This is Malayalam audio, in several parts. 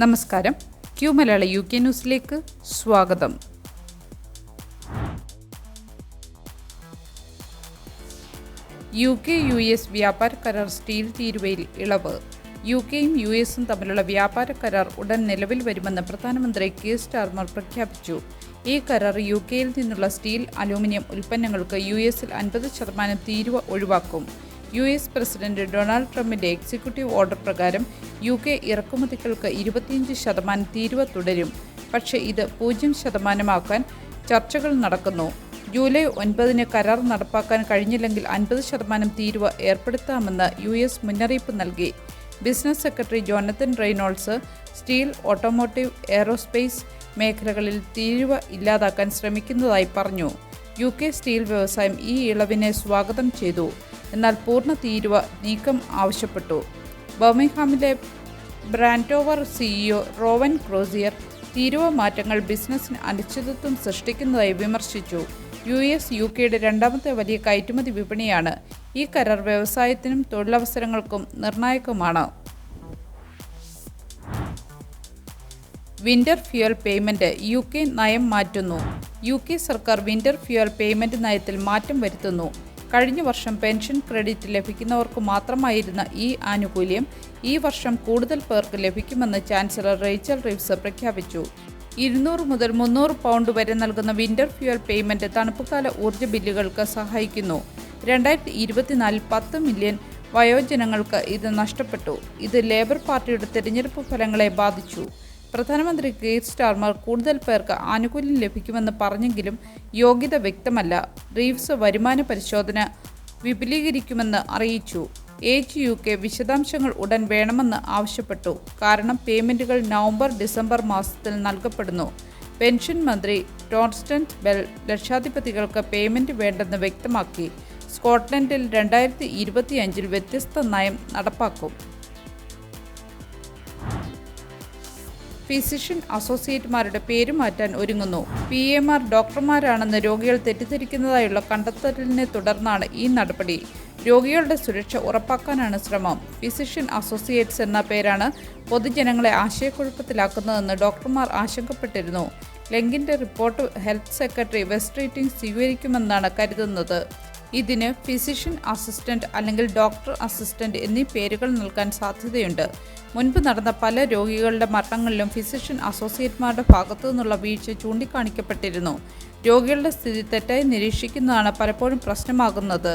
നമസ്കാരം. ക്യൂ മലയാള UK ന്യൂസിലേക്ക് സ്വാഗതം. UK-US വ്യാപാര കരാർ സ്റ്റീൽ തീരുവയിൽ ഇളവ്. യുകെയും US-ഉം തമ്മിലുള്ള വ്യാപാര കരാർ ഉടൻ നിലവിൽ വരുമെന്ന് പ്രധാനമന്ത്രി കീർ സ്റ്റാർമർ പ്രഖ്യാപിച്ചു. ഈ കരാർ യുകെയിൽ നിന്നുള്ള സ്റ്റീൽ, അലൂമിനിയം ഉൽപ്പന്നങ്ങൾക്ക് US-ൽ 50% തീരുവ ഒഴിവാക്കും. US പ്രസിഡന്റ് ഡൊണാൾഡ് ട്രംപിന്റെ എക്സിക്യൂട്ടീവ് ഓർഡർ പ്രകാരം UK ഇറക്കുമതികൾക്ക് 25% തീരുവ തുടരും. പക്ഷേ ഇത് 0% ചർച്ചകൾ നടക്കുന്നു. ജൂലൈ 9 കരാർ നടപ്പാക്കാൻ കഴിഞ്ഞില്ലെങ്കിൽ 50% തീരുവ ഏർപ്പെടുത്താമെന്ന് US മുന്നറിയിപ്പ് നൽകി. Business secretary Jonathan Reynolds steel, automotive, aerospace മേഖലകളിൽ തീരുവ ഇല്ലാതാക്കാൻ ശ്രമിക്കുന്നതായി പറഞ്ഞു. UK സ്റ്റീൽ വ്യവസായം ഈ ഇളവിനെ സ്വാഗതം ചെയ്തു, എന്നാൽ പൂർണ്ണ തീരുവ നീക്കം ആവശ്യപ്പെട്ടു. ബർമിംഗ്ഹാമിലെ ബ്രാൻഡോവർ CEO റോവൻ ക്രോസിയർ തീരുവ മാറ്റങ്ങൾ ബിസിനസ്സിന് അനിശ്ചിതത്വം സൃഷ്ടിക്കുന്നതായി വിമർശിച്ചു. US UKയുടെ രണ്ടാമത്തെ വലിയ കയറ്റുമതി വിപണിയാണ്. ഈ കരാർ വ്യവസായത്തിനും തൊഴിലവസരങ്ങൾക്കും നിർണായകമാണ്. വിന്റർ ഫ്യൂവൽ പേയ്മെന്റ് UK നയം മാറ്റുന്നു. UK സർക്കാർ വിന്റർ ഫ്യൂവൽ പേയ്മെന്റ് നയത്തിൽ മാറ്റം വരുത്തുന്നു. കഴിഞ്ഞ വർഷം പെൻഷൻ ക്രെഡിറ്റ് ലഭിക്കുന്നവർക്ക് മാത്രമായിരുന്ന ഈ ആനുകൂല്യം ഈ വർഷം കൂടുതൽ പേർക്ക് ലഭിക്കുമെന്ന് ചാൻസലർ റേച്ചൽ റീവ്സ് പ്രഖ്യാപിച്ചു. 200 മുതൽ 300 പൗണ്ട് വരെ നൽകുന്ന വിന്റർ ഫ്യൂവൽ പേയ്മെന്റ് തണുപ്പുകാല ഊർജ്ജ ബില്ലുകൾക്ക് സഹായിക്കുന്നു. 2024 10 മില്യൺ വയോജനങ്ങൾക്ക് ഇത് നഷ്ടപ്പെട്ടു. ഇത് ലേബർ പാർട്ടിയുടെ തിരഞ്ഞെടുപ്പ് ഫലങ്ങളെ ബാധിച്ചു. പ്രധാനമന്ത്രി കീർ സ്റ്റാർമർ കൂടുതൽ പേർക്ക് ആനുകൂല്യം ലഭിക്കുമെന്ന് പറഞ്ഞെങ്കിലും യോഗ്യത വ്യക്തമല്ല. റീവ്സ് വരുമാന പരിശോധന വിപുലീകരിക്കുമെന്ന് അറിയിച്ചു. UK വിശദാംശങ്ങൾ ഉടൻ വേണമെന്ന് ആവശ്യപ്പെട്ടു. കാരണം പേയ്മെന്റുകൾ നവംബർ-ഡിസംബർ മാസത്തിൽ നൽകപ്പെടുന്നു. പെൻഷൻ മന്ത്രി ടോർസ്റ്റൻ ബെൽ ലക്ഷാധിപതികൾക്ക് പേയ്മെന്റ് വേണ്ടെന്ന് വ്യക്തമാക്കി. സ്കോട്ട്ലൻഡിൽ 2025 വ്യത്യസ്ത നയം നടപ്പാക്കും. ഫിസിഷ്യൻ അസോസിയേറ്റുമാരുടെ പേര് മാറ്റാൻ ഒരുങ്ങുന്നു. PMR ഡോക്ടർമാരാണെന്ന് രോഗികൾ തെറ്റിദ്ധരിക്കുന്നതായുള്ള കണ്ടെത്തലിനെ തുടർന്നാണ് ഈ നടപടി. രോഗികളുടെ സുരക്ഷ ഉറപ്പാക്കാനാണ് ശ്രമം. ഫിസിഷ്യൻ അസോസിയേറ്റ്സ് എന്ന പേരാണ് പൊതുജനങ്ങളെ ആശയക്കുഴപ്പത്തിലാക്കുന്നതെന്ന് ഡോക്ടർമാർ ആശങ്കപ്പെട്ടിരുന്നു. ലെങ്കിന്റെ റിപ്പോർട്ട് ഹെൽത്ത് സെക്രട്ടറി വെസ്റ്റ് റീറ്റിംഗ് സ്വീകരിക്കുമെന്നാണ് കരുതുന്നത്. ഇതിന് ഫിസിഷ്യൻ അസിസ്റ്റന്റ് അല്ലെങ്കിൽ ഡോക്ടർ അസിസ്റ്റന്റ് എന്നീ പേരുകൾ നൽകാൻ സാധ്യതയുണ്ട്. മുൻപ് നടന്ന പല രോഗികളുടെ മരണങ്ങളിലും ഫിസിഷ്യൻ അസോസിയേറ്റുമാരുടെ ഭാഗത്തു നിന്നുള്ള വീഴ്ച ചൂണ്ടിക്കാണിക്കപ്പെട്ടിരുന്നു. രോഗികളുടെ സ്ഥിതി തെറ്റായി നിരീക്ഷിക്കുന്നതാണ് പലപ്പോഴും പ്രശ്നമാകുന്നത്.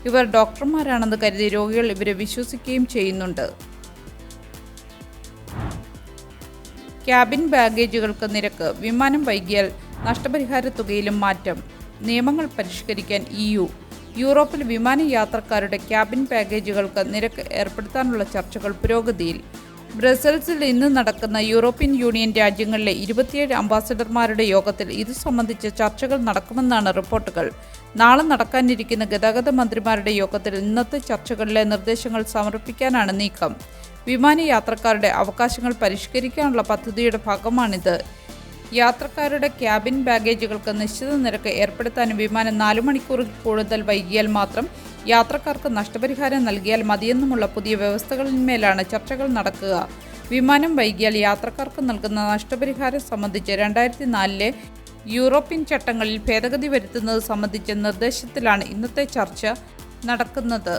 ഇവർ ഡോക്ടർമാരാണെന്ന് കരുതി രോഗികൾ ഇവരെ വിശ്വസിക്കുകയും ചെയ്യുന്നുണ്ട്. ക്യാബിൻ ബാഗേജുകൾക്ക് നിരക്ക്. വിമാനം വൈകിയാൽ നഷ്ടപരിഹാര തുകയിലും മാറ്റം. നിയമങ്ങൾ പരിഷ്കരിക്കാൻ EU. യൂറോപ്പിൽ വിമാന യാത്രക്കാരുടെ ക്യാബിൻ പാക്കേജുകൾക്ക് നിരക്ക് ഏർപ്പെടുത്താനുള്ള ചർച്ചകൾ പുരോഗതിയിൽ. ബ്രസൽസിൽ ഇന്ന് നടക്കുന്ന യൂറോപ്യൻ യൂണിയൻ രാജ്യങ്ങളിലെ 27 അംബാസഡർമാരുടെ യോഗത്തിൽ ഇത് സംബന്ധിച്ച ചർച്ചകൾ നടക്കുമെന്നാണ് റിപ്പോർട്ടുകൾ. നാളെ നടക്കാനിരിക്കുന്ന ഗതാഗത മന്ത്രിമാരുടെ യോഗത്തിൽ ഇന്നത്തെ ചർച്ചകളിലെ നിർദ്ദേശങ്ങൾ സമർപ്പിക്കാനാണ് നീക്കം. വിമാന യാത്രക്കാരുടെ അവകാശങ്ങൾ പരിഷ്കരിക്കാനുള്ള പദ്ധതിയുടെ ഭാഗമാണിത്. യാത്രക്കാരുടെ ക്യാബിൻ ബാഗേജുകൾക്ക് നിശ്ചിത നിരക്ക് ഏർപ്പെടുത്താനും വിമാനം 4 മണിക്കൂറിൽ കൂടുതൽ വൈകിയാൽ മാത്രം യാത്രക്കാർക്ക് നഷ്ടപരിഹാരം നൽകിയാൽ മതിയെന്നുമുള്ള പുതിയ വ്യവസ്ഥകളിന്മേലാണ് ചർച്ചകൾ നടക്കുക. വിമാനം വൈകിയാൽ യാത്രക്കാർക്ക് നൽകുന്ന നഷ്ടപരിഹാരം സംബന്ധിച്ച് 2004 യൂറോപ്യൻ ചട്ടങ്ങളിൽ ഭേദഗതി വരുത്തുന്നത് സംബന്ധിച്ച നിർദ്ദേശത്തിലാണ് ഇന്നത്തെ ചർച്ച നടക്കുന്നത്.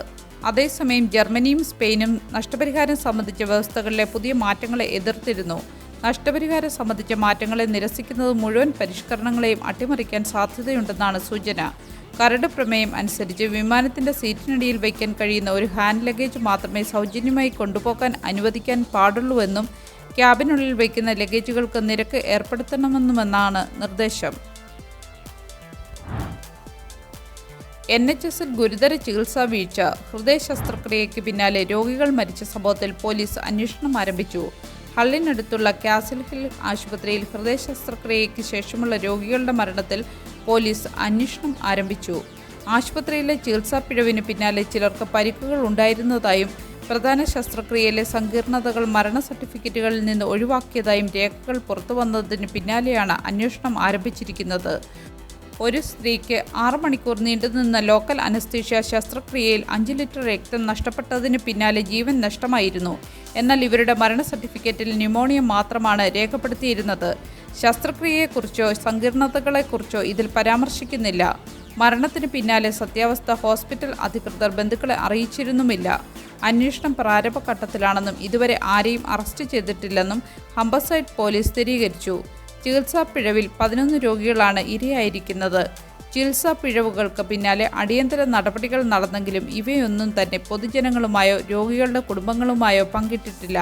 അതേസമയം ജർമ്മനിയും സ്പെയിനും നഷ്ടപരിഹാരം സംബന്ധിച്ച വ്യവസ്ഥകളിലെ പുതിയ മാറ്റങ്ങളെ എതിർത്തിരുന്നു. നഷ്ടപരിഹാരം സംബന്ധിച്ച മാറ്റങ്ങളെ നിരസിക്കുന്നത് മുഴുവൻ പരിഷ്കരണങ്ങളെയും അട്ടിമറിക്കാൻ സാധ്യതയുണ്ടെന്നാണ് സൂചന. കരട് പ്രമേയം അനുസരിച്ച് വിമാനത്തിന്റെ സീറ്റിനടിയിൽ വയ്ക്കാൻ കഴിയുന്ന ഒരു ഹാൻഡ് ലഗേജ് മാത്രമേ സൗജന്യമായി കൊണ്ടുപോകാൻ അനുവദിക്കാൻ പാടുള്ളൂവെന്നും ക്യാബിനുള്ളിൽ വയ്ക്കുന്ന ലഗേജുകൾക്ക് നിരക്ക് ഏർപ്പെടുത്തണമെന്നുമെന്നാണ് നിർദ്ദേശം. NHSൽ ഗുരുതര ചികിത്സാ വീഴ്ച. ഹൃദയ ശസ്ത്രക്രിയയ്ക്ക് പിന്നാലെ രോഗികൾ മരിച്ച സംഭവത്തിൽ പോലീസ് അന്വേഷണം ആരംഭിച്ചു. ഹള്ളിനടുത്തുള്ള കാസിൽ ഹിൽ ആശുപത്രിയിൽ ഹൃദയ ശസ്ത്രക്രിയയ്ക്ക് ശേഷമുള്ള രോഗികളുടെ മരണത്തിൽ പോലീസ് അന്വേഷണം ആരംഭിച്ചു. ആശുപത്രിയിലെ ചികിത്സാ പിഴവിന് പിന്നാലെ ചിലർക്ക് പരിക്കുകൾ ഉണ്ടായിരുന്നതായും പ്രധാന ശസ്ത്രക്രിയയിലെ സങ്കീർണതകൾ മരണ സർട്ടിഫിക്കറ്റുകളിൽ നിന്ന് ഒഴിവാക്കിയതായും രേഖകൾ പുറത്തുവന്നതിന് പിന്നാലെയാണ് അന്വേഷണം ആരംഭിച്ചിരിക്കുന്നത്. ഒരു സ്ത്രീക്ക് 6 മണിക്കൂർ നീണ്ടുനിന്ന ലോക്കൽ അനസ്തീഷ്യ ശസ്ത്രക്രിയയിൽ 5 ലിറ്റർ രക്തം നഷ്ടപ്പെട്ടതിന് പിന്നാലെ ജീവൻ നഷ്ടമായിരുന്നു. എന്നാൽ ഇവരുടെ മരണ സർട്ടിഫിക്കറ്റിൽ ന്യൂമോണിയ മാത്രമാണ് രേഖപ്പെടുത്തിയിരുന്നത്. ശസ്ത്രക്രിയയെക്കുറിച്ചോ സങ്കീർണതകളെക്കുറിച്ചോ ഇതിൽ പരാമർശിക്കുന്നില്ല. മരണത്തിന് പിന്നാലെ സത്യാവസ്ഥ ഹോസ്പിറ്റൽ അധികൃതർ ബന്ധുക്കളെ അറിയിച്ചിരുന്നുമില്ല. അന്വേഷണം പ്രാരംഭഘട്ടത്തിലാണെന്നും ഇതുവരെ ആരെയും അറസ്റ്റ് ചെയ്തിട്ടില്ലെന്നും ഹംബർസൈഡ് പോലീസ് സ്ഥിരീകരിച്ചു. ചികിത്സാ പിഴവിൽ 11 രോഗികളാണ് ഇരയായിരിക്കുന്നത്. ചികിത്സാ പിഴവുകൾക്ക് പിന്നാലെ അടിയന്തര നടപടികൾ നടന്നെങ്കിലും ഇവയൊന്നും തന്നെ പൊതുജനങ്ങളുമായോ രോഗികളുടെ കുടുംബങ്ങളുമായോ പങ്കിട്ടിട്ടില്ല.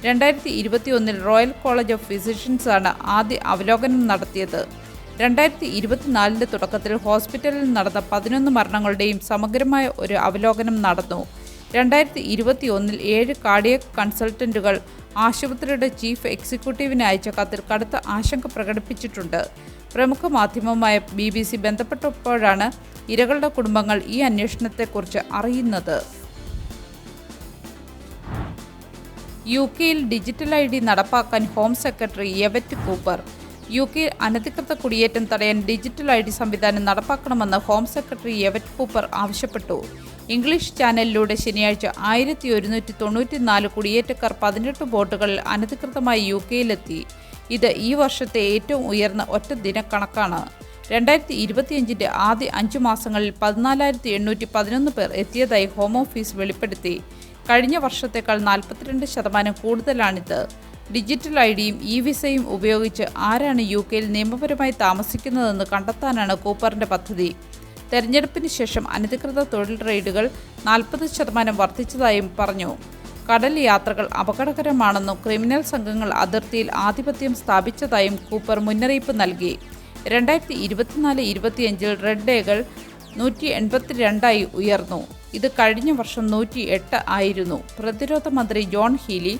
2021 റോയൽ കോളേജ് ഓഫ് ഫിസിഷ്യൻസാണ് ആദ്യ അവലോകനം നടത്തിയത്. 2024 തുടക്കത്തിൽ ഹോസ്പിറ്റലിൽ നടന്ന 11 മരണങ്ങളുടെയും സമഗ്രമായ ഒരു അവലോകനം നടന്നു. 2021 7 കാർഡിയക് കൺസൾട്ടന്റുകൾ ആശുപത്രിയുടെ ചീഫ് എക്സിക്യൂട്ടീവിന് അയച്ച കത്തിൽ കടുത്ത ആശങ്ക പ്രകടിപ്പിച്ചിട്ടുണ്ട്. പ്രമുഖ മാധ്യമമായ BBC ബന്ധപ്പെട്ടപ്പോഴാണ് ഇരകളുടെ കുടുംബങ്ങൾ ഈ അന്വേഷണത്തെക്കുറിച്ച് അറിയുന്നത്. UK-യിൽ ഡിജിറ്റൽ ID നടപ്പാക്കാൻ ഹോം സെക്രട്ടറി യെവറ്റ് കൂപ്പർ. UK-യിൽ അനധികൃത കുടിയേറ്റം തടയാൻ ഡിജിറ്റൽ ID സംവിധാനം നടപ്പാക്കണമെന്ന് ഹോം സെക്രട്ടറി യെവറ്റ് കൂപ്പർ ആവശ്യപ്പെട്ടു. ഇംഗ്ലീഷ് ചാനലിലൂടെ ശനിയാഴ്ച 1194 കുടിയേറ്റക്കാർ 18 ബോട്ടുകളിൽ അനധികൃതമായി UK-യിലെത്തി. ഇത് ഈ വർഷത്തെ ഏറ്റവും ഉയർന്ന ഒറ്റ ദിനക്കണക്കാണ്. 2025 ആദ്യ 5 മാസങ്ങളിൽ 14,811 പേർ എത്തിയതായി ഹോം ഓഫീസ് വെളിപ്പെടുത്തി. കഴിഞ്ഞ വർഷത്തേക്കാൾ 42% കൂടുതലാണിത്. ഡിജിറ്റൽ ID-യും വിസയും ഉപയോഗിച്ച് ആരാണ് UK-യിൽ നിയമപരമായി താമസിക്കുന്നതെന്ന് കണ്ടെത്താനാണ് കൂപ്പറിൻ്റെ പദ്ധതി. തെരഞ്ഞെടുപ്പിന് ശേഷം അനധികൃത തൊഴിൽ റെയ്ഡുകൾ 40% വർദ്ധിച്ചതായും പറഞ്ഞു. കടൽ യാത്രകൾ അപകടകരമാണെന്നും ക്രിമിനൽ സംഘങ്ങൾ അതിർത്തിയിൽ ആധിപത്യം സ്ഥാപിച്ചതായും കൂപ്പർ മുന്നറിയിപ്പ് നൽകി. 2024-25 റെഡ് ഡേകൾ 182 ഉയർന്നു. ഇത് കഴിഞ്ഞ വർഷം 108 ആയിരുന്നു. പ്രതിരോധ മന്ത്രി ജോൺ ഹീലി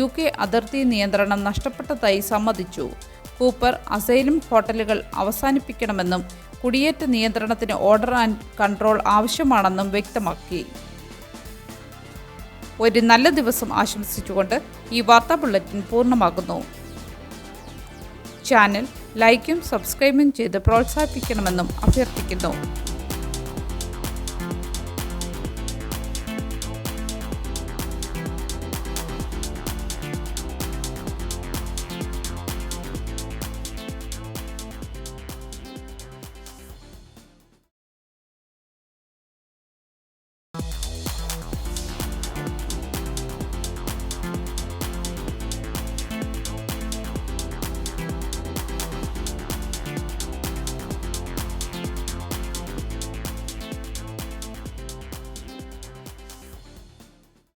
UK അതിർത്തി നിയന്ത്രണം നഷ്ടപ്പെട്ടതായി സമ്മതിച്ചു. കൂപ്പർ അസൈലം ഹോട്ടലുകൾ അവസാനിപ്പിക്കണമെന്നും കുടിയേറ്റ നിയന്ത്രണത്തിന് ഓർഡർ ആൻഡ് കൺട്രോൾ ആവശ്യമാണെന്നും വ്യക്തമാക്കി. ഒരു നല്ല ദിവസം ആശംസിച്ചുകൊണ്ട് ഈ വാർത്താ ബുള്ളറ്റിൻ പൂർണ്ണമാകുന്നു. ചാനൽ ലൈക്കും സബ്സ്ക്രൈബും ചെയ്ത് പ്രോത്സാഹിപ്പിക്കണമെന്നും അഭ്യർത്ഥിക്കുന്നു.